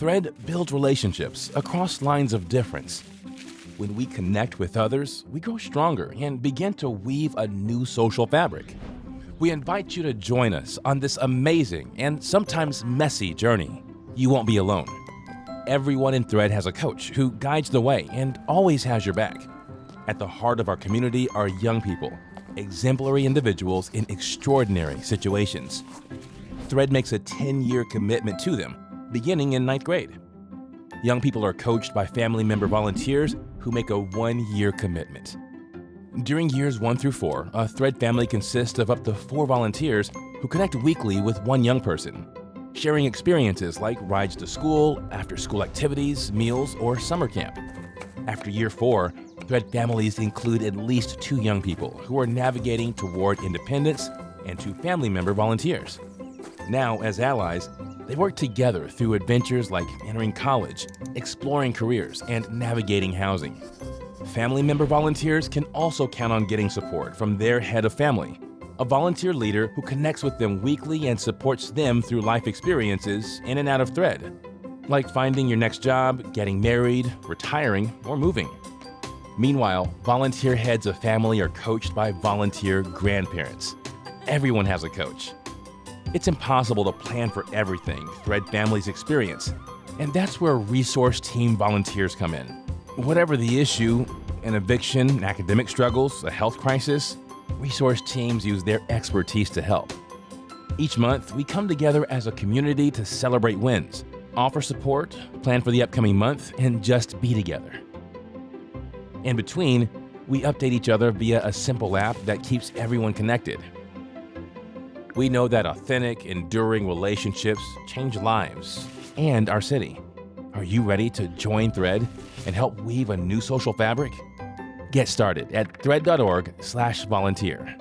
Thread builds relationships across lines of difference. When we connect with others, we grow stronger and begin to weave a new social fabric. We invite you to join us on this amazing and sometimes messy journey. You won't be alone. Everyone in Thread has a coach who guides the way and always has your back. At the heart of our community are young people, exemplary individuals in extraordinary situations. Thread makes a 10-year commitment to them, beginning in 9th grade. Young people are coached by family member volunteers who make a 1-year commitment. During years 1 through 4, a Thread family consists of up to 4 volunteers who connect weekly with one young person, sharing experiences like rides to school, after-school activities, meals, or summer camp. After year 4, Thread families include at least 2 young people who are navigating toward independence and 2 family member volunteers. Now, as allies, they work together through adventures like entering college, exploring careers, and navigating housing. Family member volunteers can also count on getting support from their head of family, a volunteer leader who connects with them weekly and supports them through life experiences in and out of Thread, like finding your next job, getting married, retiring, or moving. Meanwhile, volunteer heads of family are coached by volunteer grandparents. Everyone has a coach. It's impossible to plan for everything Thread families experience, and that's where resource team volunteers come in. Whatever the issue, an eviction, academic struggles, a health crisis, resource teams use their expertise to help. Each month, we come together as a community to celebrate wins, offer support, plan for the upcoming month, and just be together. In between, we update each other via a simple app that keeps everyone connected. We know that authentic, enduring relationships change lives and our city. Are you ready to join Thread and help weave a new social fabric? Get started at thread.org/volunteer.